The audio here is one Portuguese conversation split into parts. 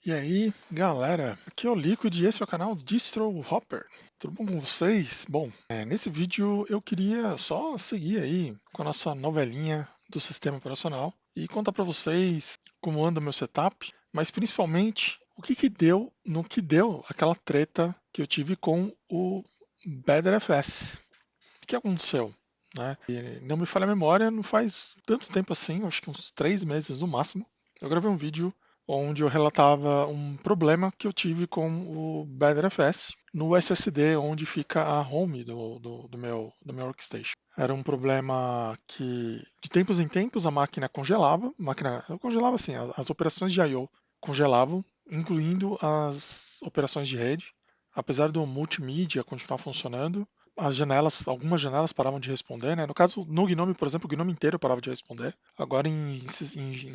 E aí, galera, aqui é o Liquid e esse é o canal Distro Hopper. Tudo bom com vocês? Bom, nesse vídeo eu queria só seguir aí com a nossa novelinha do sistema operacional e contar para vocês como anda o meu setup, mas principalmente o que que deu no que deu aquela treta que eu tive com o BadRFS. O que aconteceu? Né? E não me falha a memória, não faz tanto tempo assim, acho que uns 3 meses no máximo. Eu gravei um vídeo onde eu relatava um problema que eu tive com o BadRFS no SSD onde fica a home do meu workstation. Era um problema que, de tempos em tempos, a máquina congelava, eu congelava assim, as operações de I/O congelavam, incluindo as operações de rede, apesar do multimídia continuar funcionando. As janelas, algumas janelas paravam de responder, né? No caso, no Gnome, por exemplo, o Gnome inteiro parava de responder. Agora, em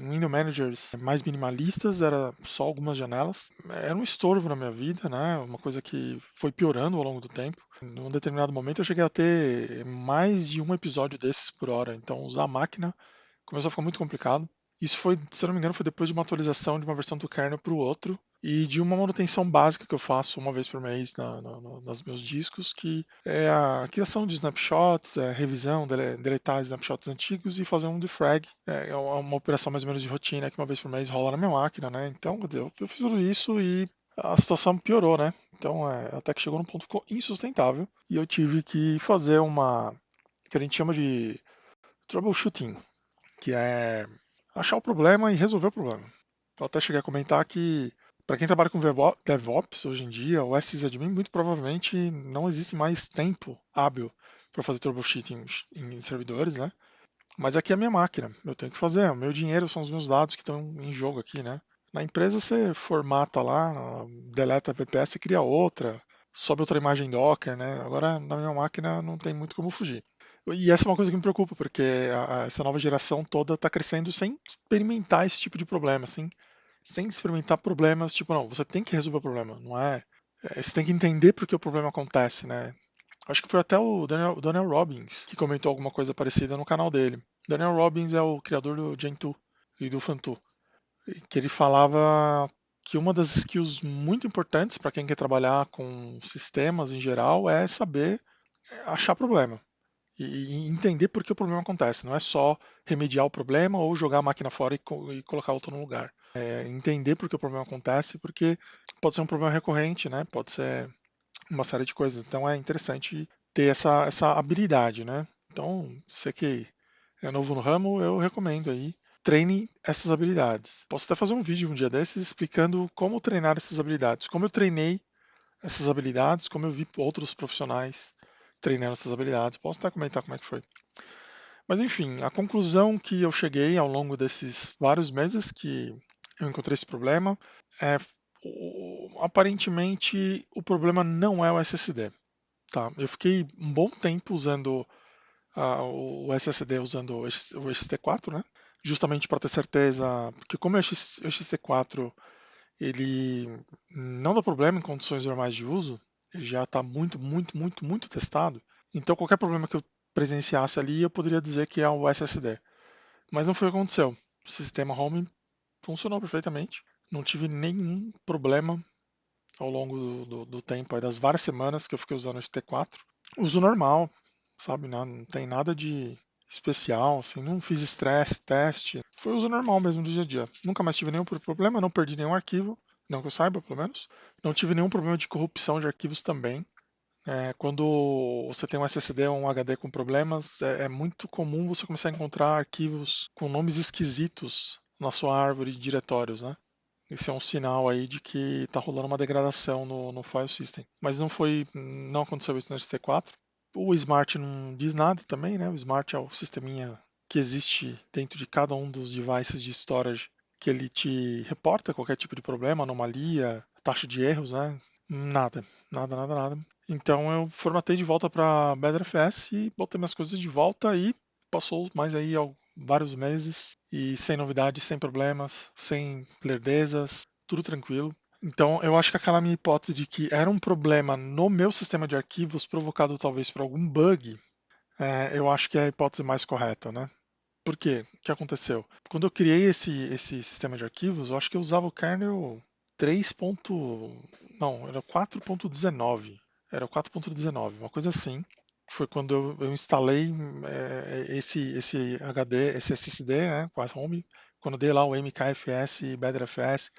Window Managers mais minimalistas, era só algumas janelas. Era um estorvo na minha vida, né? Uma coisa que foi piorando ao longo do tempo. Num determinado momento, eu cheguei a ter mais de um episódio desses por hora. Então, usar a máquina começou a ficar muito complicado. Isso foi, se eu não me engano, foi depois de uma atualização de uma versão do kernel para o outro e de uma manutenção básica que eu faço uma vez por mês nos meus discos, que é a criação de snapshots, revisão, deletar snapshots antigos e fazer um defrag. É uma operação mais ou menos de rotina que uma vez por mês rola na minha máquina, né? Então, quer dizer, eu fiz tudo isso e a situação piorou, né? Então, até que chegou num ponto que ficou insustentável e eu tive que fazer uma que a gente chama de troubleshooting, que é achar o problema e resolver o problema. Eu até cheguei a comentar que, para quem trabalha com DevOps hoje em dia, o sysadmin muito provavelmente não existe mais tempo hábil para fazer troubleshooting em servidores, né? Mas aqui é a minha máquina, eu tenho que fazer, o meu dinheiro são os meus dados que estão em jogo aqui, né? Na empresa você formata lá, deleta a VPS e cria outra, sobe outra imagem Docker, né? Agora na minha máquina não tem muito como fugir. E essa é uma coisa que me preocupa, porque essa nova geração toda está crescendo sem experimentar esse tipo de problema, assim, sem experimentar problemas, tipo, não, você tem que resolver o problema, não é? Você tem que entender por que o problema acontece, né? Acho que foi até o Daniel Robbins que comentou alguma coisa parecida no canal dele. Daniel Robbins é o criador do Gentoo e do Fantu, que ele falava que uma das skills muito importantes para quem quer trabalhar com sistemas em geral é saber achar problema e entender por que o problema acontece. Não é só remediar o problema ou jogar a máquina fora e colocar outra no lugar. É entender por que o problema acontece, porque pode ser um problema recorrente, né? Pode ser uma série de coisas. Então é interessante ter essa habilidade, né? Então, você que é novo no ramo, eu recomendo aí. Treine essas habilidades. Posso até fazer um vídeo um dia desses explicando como treinar essas habilidades, como eu treinei essas habilidades, como eu vi outros profissionais treinando essas habilidades. Posso até comentar como é que foi. Mas enfim, a conclusão que eu cheguei ao longo desses vários meses que eu encontrei esse problema é aparentemente o problema não é o SSD. Tá? Eu fiquei um bom tempo usando o SSD, usando o XT4, né? Justamente para ter certeza, porque como o XT4 ele não dá problema em condições normais de uso, ele já está muito, muito, muito, muito testado. Então qualquer problema que eu presenciasse ali, eu poderia dizer que é o SSD. Mas não foi o que aconteceu. O sistema home funcionou perfeitamente. Não tive nenhum problema ao longo do tempo, aí, das várias semanas que eu fiquei usando esse T4. Uso normal, sabe? Não tem nada de especial, assim, não fiz estresse, teste. Foi uso normal mesmo do dia a dia. Nunca mais tive nenhum problema, não perdi nenhum arquivo, não que eu saiba, pelo menos. Não tive nenhum problema de corrupção de arquivos também. Quando você tem um SSD ou um HD com problemas, é muito comum você começar a encontrar arquivos com nomes esquisitos na sua árvore de diretórios, né? Esse é um sinal aí de que está rolando uma degradação no file system. Mas não aconteceu isso no ST4. O Smart não diz nada também, né? O Smart é o sisteminha que existe dentro de cada um dos devices de storage que ele te reporta qualquer tipo de problema, anomalia, taxa de erros, né? Nada, nada, nada, nada. Então eu formatei de volta para BadRFS e botei minhas coisas de volta e passou mais aí vários meses e sem novidades, sem problemas, sem lerdezas, tudo tranquilo. Então eu acho que aquela minha hipótese de que era um problema no meu sistema de arquivos provocado talvez por algum bug, eu acho que é a hipótese mais correta, né? Por quê? O que aconteceu? Quando eu criei esse sistema de arquivos, eu acho que eu usava o kernel 3. Não, era 4.19. Era o 4.19, uma coisa assim. Foi quando eu instalei esse HD, esse SSD, né, com a ROM. Quando eu dei lá o MKFS e BetterFS,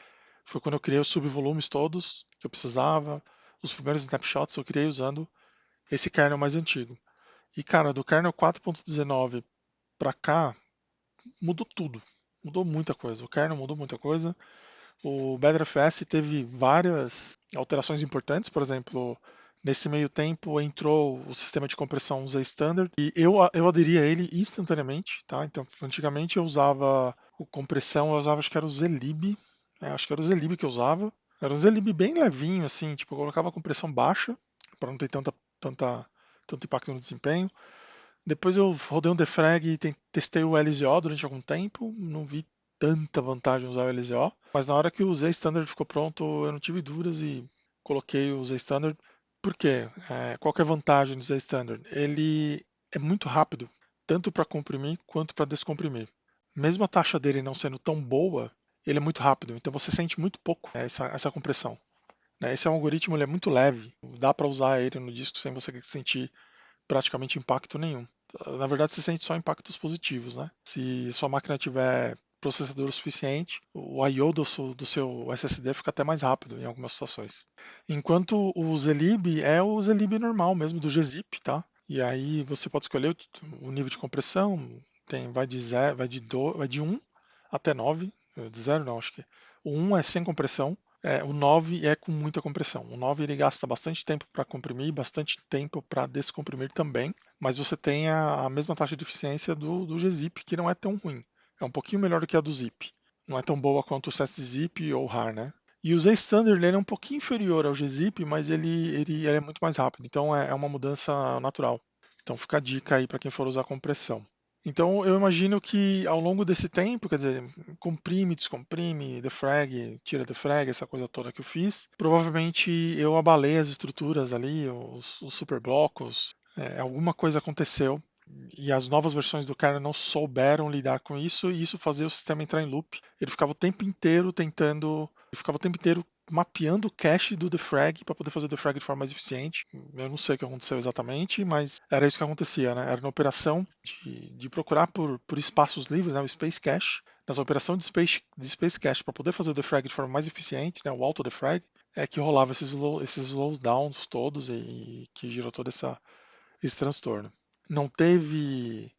foi quando eu criei os subvolumes todos que eu precisava. Os primeiros snapshots eu criei usando esse kernel mais antigo. E, cara, do kernel 4.19 para cá, mudou tudo. Mudou muita coisa. O kernel mudou muita coisa. O BetterFS teve várias alterações importantes, por exemplo, nesse meio tempo entrou o sistema de compressão Z Standard e eu aderi a ele instantaneamente, tá? Então, antigamente eu usava o compressão, eu usava, acho que era o Zlib, acho que era o Zlib que eu usava. Era um Zlib bem levinho, assim, tipo, eu colocava a compressão baixa para não ter tanto impacto no desempenho. Depois eu rodei um defrag e testei o LZO durante algum tempo, não vi tanta vantagem em usar o LZO, mas na hora que o Z Standard ficou pronto, eu não tive dúvidas e coloquei o Z Standard. Por quê? Qual que é a vantagem do Z Standard? Ele é muito rápido, tanto para comprimir quanto para descomprimir. Mesmo a taxa dele não sendo tão boa, ele é muito rápido, então você sente muito pouco essa compressão. Esse algoritmo ele é muito leve, dá para usar ele no disco sem você sentir praticamente impacto nenhum. Na verdade, você sente só impactos positivos, né? Se sua máquina tiver processador suficiente, o I/O do seu SSD fica até mais rápido em algumas situações. Enquanto o Zlib é o Zlib normal mesmo, do gzip, tá? E aí você pode escolher o nível de compressão, vai de 0, vai de 1 até 9, de 0 não, acho que o 1 é sem compressão, o 9 é com muita compressão. O 9 ele gasta bastante tempo para comprimir, bastante tempo para descomprimir também, mas você tem a mesma taxa de eficiência do gzip, que não é tão ruim. É um pouquinho melhor do que a do zip. Não é tão boa quanto o SetsZip ou o RAR, né? E o Z-Standard ele é um pouquinho inferior ao gzip, mas ele é muito mais rápido. Então é uma mudança natural. Então fica a dica aí para quem for usar compressão. Então eu imagino que ao longo desse tempo, quer dizer, comprime, descomprime, defrag, tira defrag, essa coisa toda que eu fiz, provavelmente eu abalei as estruturas ali, os superblocos, alguma coisa aconteceu e as novas versões do kernel não souberam lidar com isso e isso fazia o sistema entrar em loop. Ele ficava o tempo inteiro mapeando o cache do defrag para poder fazer o defrag de forma mais eficiente. Eu não sei o que aconteceu exatamente, mas era isso que acontecia, né? Era uma operação de procurar por espaços livres, né? O Space Cache. Nessa operação de Space Cache para poder fazer o defrag de forma mais eficiente, né? O auto defrag, é que rolava esses slowdowns todos e que gerou todo esse transtorno. Não teve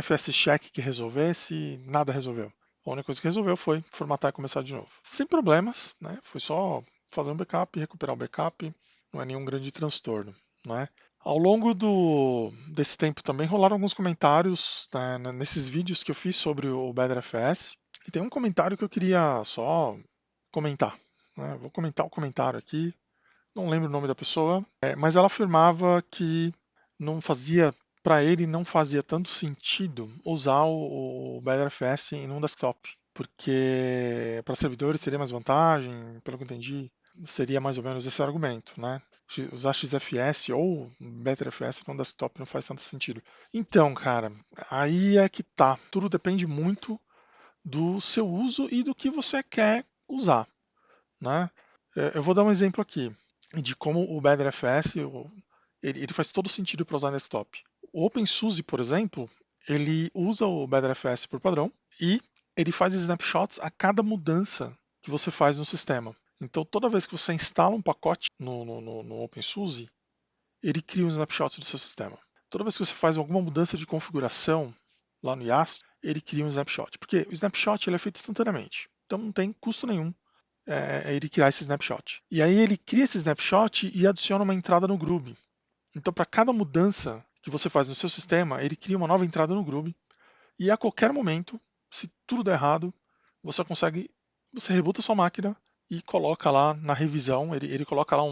FS check que resolvesse, nada resolveu. A única coisa que resolveu foi formatar e começar de novo. Sem problemas, né? Foi só fazer um backup, recuperar o backup, não é nenhum grande transtorno, né? Ao longo desse tempo também rolaram alguns comentários, né, nesses vídeos que eu fiz sobre o BetterFS. E tem um comentário que eu queria só comentar, né? Vou comentar o comentário aqui, não lembro o nome da pessoa, mas ela afirmava que não fazia, para ele não fazia tanto sentido usar o BetterFS em um desktop, porque para servidores teria mais vantagem, pelo que eu entendi, seria mais ou menos esse argumento, né? Usar XFS ou BetterFS num desktop não faz tanto sentido. Então, cara, aí é que tá. Tudo depende muito do seu uso e do que você quer usar, né? Eu vou dar um exemplo aqui de como o BetterFS ele faz todo sentido para usar desktop. O OpenSUSE, por exemplo, ele usa o BetterFS por padrão e ele faz snapshots a cada mudança que você faz no sistema. Então, toda vez que você instala um pacote no OpenSUSE, ele cria um snapshot do seu sistema. Toda vez que você faz alguma mudança de configuração lá no YAST, ele cria um snapshot. Porque o snapshot ele é feito instantaneamente. Então, não tem custo nenhum ele criar esse snapshot. E aí ele cria esse snapshot e adiciona uma entrada no Groove. Então, para cada mudança que você faz no seu sistema, ele cria uma nova entrada no Groove. E a qualquer momento, se tudo der errado, você rebuta a sua máquina e coloca lá na revisão, ele coloca lá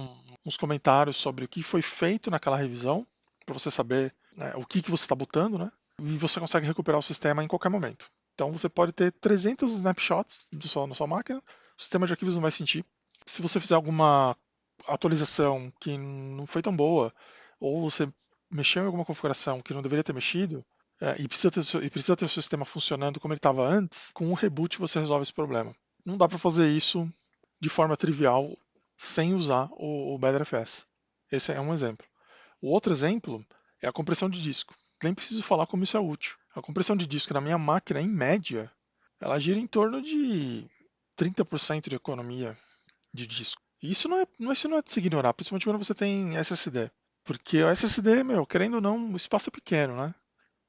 uns comentários sobre o que foi feito naquela revisão, para você saber o que você está botando, né? E você consegue recuperar o sistema em qualquer momento. Então você pode ter 300 snapshots na sua máquina, o sistema de arquivos não vai sentir. Se você fizer alguma atualização que não foi tão boa, ou você mexeu em alguma configuração que não deveria ter mexido, e precisa ter o sistema funcionando como ele estava antes, com um reboot você resolve esse problema. Não dá para fazer isso de forma trivial sem usar o BetterFS. Esse é um exemplo. O outro exemplo é a compressão de disco. Nem preciso falar como isso é útil. A compressão de disco na minha máquina, em média, ela gira em torno de 30% de economia de disco. E isso não é de se ignorar, principalmente quando você tem SSD. Porque o SSD, meu, querendo ou não, o espaço é pequeno, né?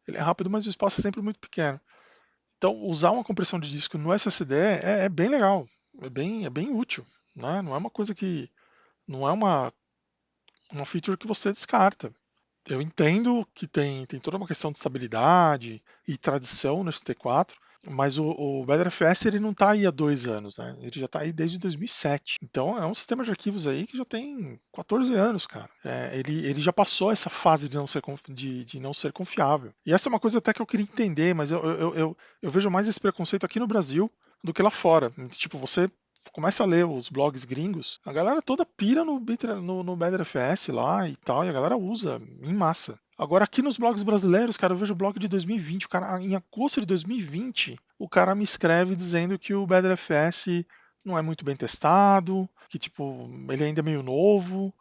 Ele é rápido, mas o espaço é sempre muito pequeno. Então, usar uma compressão de disco no SSD é bem legal, é bem útil, né? Não é uma coisa que. Não é uma feature que você descarta. Eu entendo que tem toda uma questão de estabilidade e tradição no ST4, mas o BetterFS ele não está aí há 2 anos, né? Ele já está aí desde 2007. Então é um sistema de arquivos aí que já tem 14 anos, cara. Ele já passou essa fase de não ser confiável. E essa é uma coisa até que eu queria entender, mas eu vejo mais esse preconceito aqui no Brasil do que lá fora. Tipo, você começa a ler os blogs gringos, a galera toda pira no BetterFS lá e tal, e a galera usa em massa. Agora aqui nos blogs brasileiros, cara, eu vejo o blog de 2020, o cara, em agosto de 2020, o cara me escreve dizendo que o BetterFS não é muito bem testado, que tipo, ele ainda é meio novo.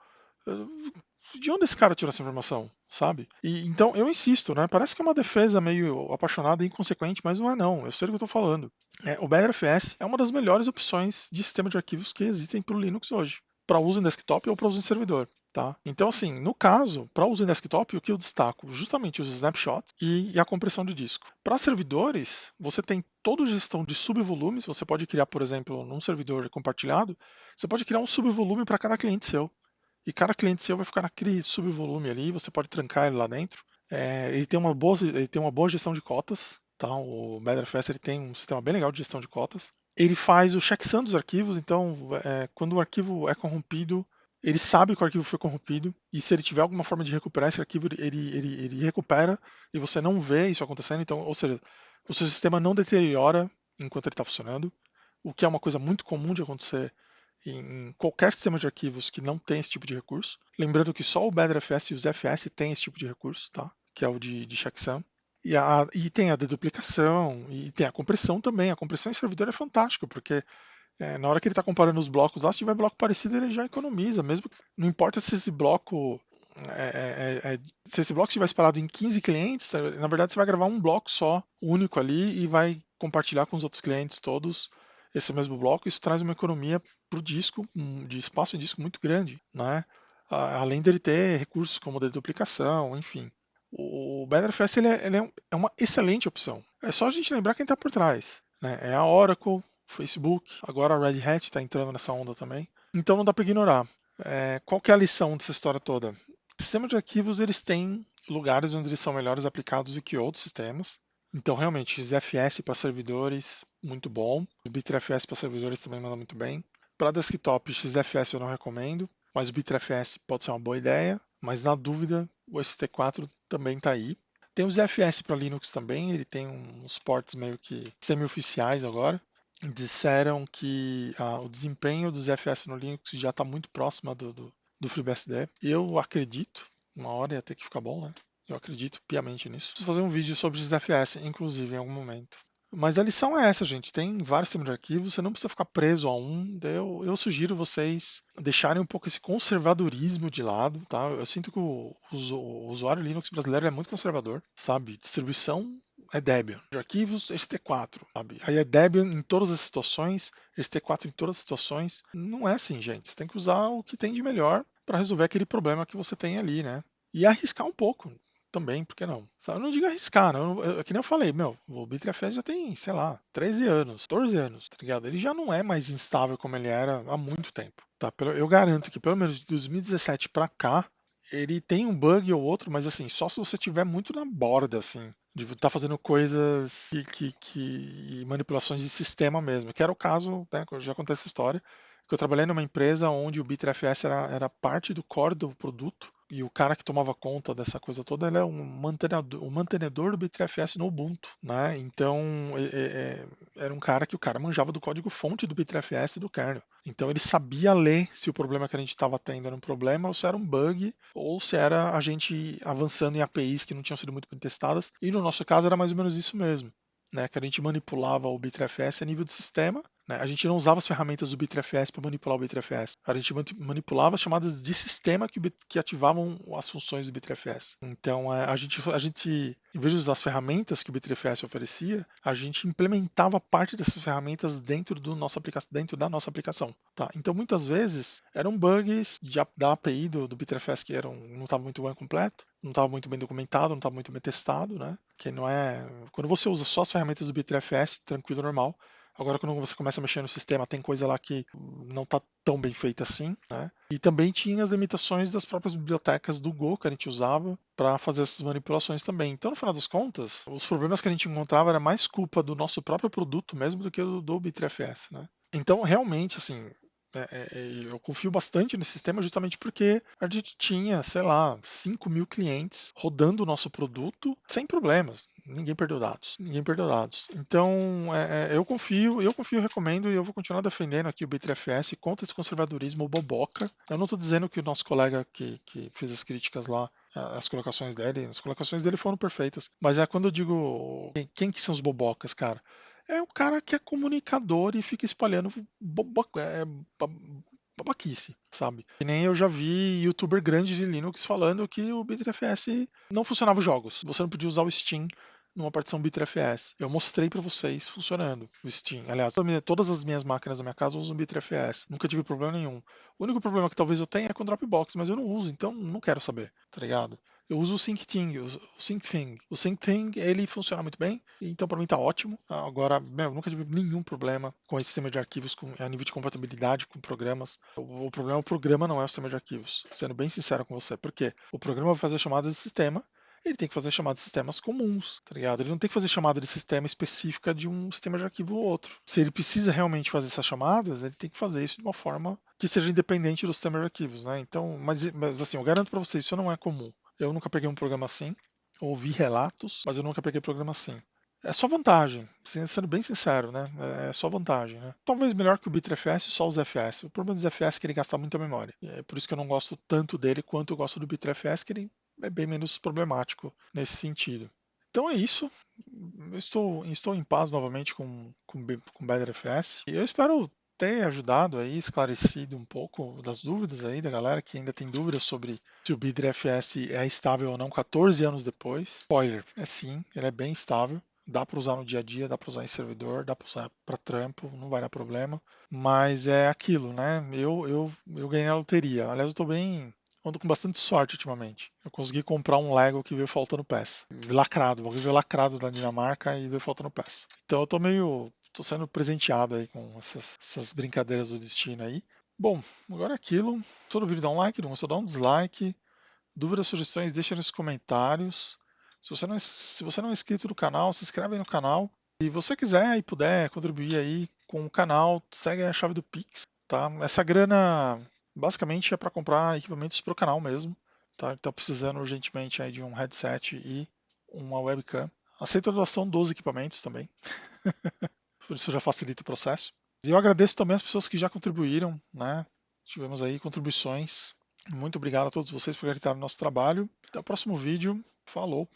De onde esse cara tirou essa informação, sabe? E então eu insisto, né? Parece que é uma defesa meio apaixonada e inconsequente, mas não é não. Eu sei do que eu tô falando. O BetterFS é uma das melhores opções de sistema de arquivos que existem para o Linux hoje, para uso em desktop ou para uso em servidor. Tá? Então, assim, no caso, para uso em desktop, o que eu destaco justamente os snapshots e a compressão de disco. Para servidores, você tem toda a gestão de subvolumes. Você pode criar, por exemplo, num servidor compartilhado, você pode criar um subvolume para cada cliente seu. E cada cliente seu vai ficar naquele subvolume ali, você pode trancar ele lá dentro. Ele tem uma boa gestão de cotas, tá? O Betterfest ele tem um sistema bem legal de gestão de cotas. Ele faz o checksum dos arquivos, então quando o arquivo é corrompido, ele sabe que o arquivo foi corrompido, e se ele tiver alguma forma de recuperar esse arquivo, ele recupera e você não vê isso acontecendo. Então, ou seja, o seu sistema não deteriora enquanto ele está funcionando, o que é uma coisa muito comum de acontecer em qualquer sistema de arquivos que não tem esse tipo de recurso. Lembrando que só o BetterFS e os FS têm esse tipo de recurso, tá? Que é o de checksum. E tem a deduplicação e tem a compressão também. A compressão em servidor é fantástica, porque na hora que ele está comparando os blocos lá, se tiver bloco parecido, ele já economiza. Mesmo não importa se esse bloco se esse bloco estiver separado em 15 clientes, na verdade você vai gravar um bloco só, único ali, e vai compartilhar com os outros clientes todos esse mesmo bloco. Isso traz uma economia para o disco, de espaço de disco muito grande, né? Além dele ter recursos como deduplicação, enfim. O Betterfest é uma excelente opção. É só a gente lembrar quem está por trás. Né? É a Oracle, Facebook, agora a Red Hat está entrando nessa onda também. Então não dá para ignorar. Qual que é a lição dessa história toda? Sistemas de arquivos eles têm lugares onde eles são melhores aplicados do que outros sistemas. Então, realmente, XFS para servidores, muito bom. O Bitfs para servidores também manda muito bem. Para desktop, XFS eu não recomendo, mas o Bitfs pode ser uma boa ideia. Mas, na dúvida, o ST4 também está aí. Tem o ZFS para Linux também, ele tem uns ports meio que semi-oficiais agora. Disseram que o desempenho do ZFS no Linux já está muito próximo do FreeBSD. Eu acredito, uma hora ia ter que ficar bom, né? Eu acredito piamente nisso. Preciso fazer um vídeo sobre XFS, inclusive, em algum momento. Mas a lição é essa, gente. Tem vários sistemas de arquivos, você não precisa ficar preso a um. Eu sugiro vocês deixarem um pouco esse conservadorismo de lado, tá? Eu sinto que o usuário Linux brasileiro é muito conservador, sabe? Distribuição é Debian. De arquivos, ST4, sabe? Aí é Debian em todas as situações, ST4 em todas as situações. Não é assim, gente. Você tem que usar o que tem de melhor para resolver aquele problema que você tem ali, né? E arriscar um pouco também, por que não? Eu não digo arriscar, não. Que nem eu falei, meu, o Bitfest já tem, sei lá, 13 anos, 14 anos, tá ligado? Ele já não é mais instável como ele era há muito tempo, tá? Eu garanto que pelo menos de 2017 pra cá, ele tem um bug ou outro, mas assim, só se você tiver muito na borda, assim, de estar fazendo coisas manipulações de sistema mesmo, que era o caso, né, que eu já contei essa história, que eu trabalhei numa empresa onde o Bitfs era parte do core do produto, e o cara que tomava conta dessa coisa toda, ele é um mantenedor do Bitfs no Ubuntu, né? Então, era um cara que o cara manjava do código-fonte do Bitfs e do kernel. Então, ele sabia ler se o problema que a gente estava tendo era um problema, ou se era um bug, ou se era a gente avançando em APIs que não tinham sido muito bem testadas. E no nosso caso, era mais ou menos isso mesmo. Né, que a gente manipulava o Bitfs a nível de sistema né? A gente não usava as ferramentas do Bitfs para manipular o Bitfs. A gente manipulava as chamadas de sistema que ativavam as funções do Bitfs. Então, em vez de usar as ferramentas que o Bitfs oferecia, a gente implementava parte dessas ferramentas dentro dentro da nossa aplicação. Tá? Então, muitas vezes, eram bugs da API do Bitfs que não estava muito bem completo, não estava muito bem documentado, não estava muito bem testado, né? Que não é. Quando você usa só as ferramentas do Bitfs, tranquilo, normal. Agora, quando você começa a mexer no sistema, tem coisa lá que não está tão bem feita assim, né? E também tinha as limitações das próprias bibliotecas do Go que a gente usava para fazer essas manipulações também. Então, no final das contas, os problemas que a gente encontrava era mais culpa do nosso próprio produto mesmo do que do Bitfs, né? Então, realmente, assim, eu confio bastante nesse sistema justamente porque a gente tinha, sei lá, 5.000 clientes rodando o nosso produto sem problemas. Ninguém perdeu dados. Ninguém perdeu dados. Então, eu confio, recomendo e eu vou continuar defendendo aqui o Bitfs contra esse conservadorismo boboca. Eu não estou dizendo que o nosso colega que fez as críticas lá, as colocações dele foram perfeitas. Mas é quando eu digo quem que são os bobocas, cara? É o cara que é comunicador e fica espalhando babaquice, sabe? Que nem eu já vi youtuber grande de Linux falando que o Bitfs não funcionava os jogos. Você não podia usar o Steam numa partição Bitfs. Eu mostrei para vocês funcionando o Steam. Aliás, todas as minhas máquinas da minha casa usam Bitfs. Nunca tive problema nenhum. O único problema que talvez eu tenha é com o Dropbox, mas eu não uso, então não quero saber, tá ligado? Eu uso o SyncThing, o SyncThing, ele funciona muito bem, então para mim tá ótimo. Agora, eu nunca tive nenhum problema com esse sistema de arquivos a nível de compatibilidade com programas. O problema é o programa, não é o sistema de arquivos. Sendo bem sincero com você, porque o programa vai fazer chamadas de sistema, ele tem que fazer chamadas de sistemas comuns, tá ligado? Ele não tem que fazer chamada de sistema específica de um sistema de arquivo ou outro. Se ele precisa realmente fazer essas chamadas, ele tem que fazer isso de uma forma que seja independente do sistema de arquivos, né? Então, mas assim, eu garanto para vocês, isso não é comum. Eu nunca peguei um programa assim, ouvi relatos, mas eu nunca peguei programa assim. É só vantagem, sendo bem sincero, né? É só vantagem, né? Talvez melhor que o Bitfs, só os FS. O problema dos FS é que ele gasta muita memória. É por isso que eu não gosto tanto dele quanto eu gosto do Bitfs, que ele é bem menos problemático nesse sentido. Então é isso. Eu estou em paz novamente com BetterFS. E eu espero ter ajudado aí, esclarecido um pouco das dúvidas aí da galera que ainda tem dúvidas sobre se o BitFS é estável ou não 14 anos depois. Spoiler, é sim, ele é bem estável. Dá para usar no dia a dia, dá para usar em servidor, dá para usar para trampo, não vai dar problema. Mas é aquilo, né? Eu ganhei a loteria. Aliás, eu estou bem. Ando com bastante sorte ultimamente. Eu consegui comprar um Lego que veio faltando peça. Lacrado, o bagulho veio lacrado da Dinamarca e veio faltando peça. Então eu tô sendo presenteado aí com essas brincadeiras do destino aí. Bom, agora é aquilo. Todo vídeo dá um like, não gostou, dá um dislike. Dúvidas, sugestões, deixa nos comentários. Se você não é inscrito no canal, se inscreve aí no canal. Se você quiser e puder contribuir aí com o canal, segue a chave do Pix, tá? Essa grana basicamente é para comprar equipamentos para o canal mesmo, tá? Está precisando urgentemente aí de um headset e uma webcam. Aceito a doação dos equipamentos também, por isso já facilita o processo. E eu agradeço também as pessoas que já contribuíram, né? Tivemos aí contribuições. Muito obrigado a todos vocês por acreditar no nosso trabalho. Até o próximo vídeo. Falou!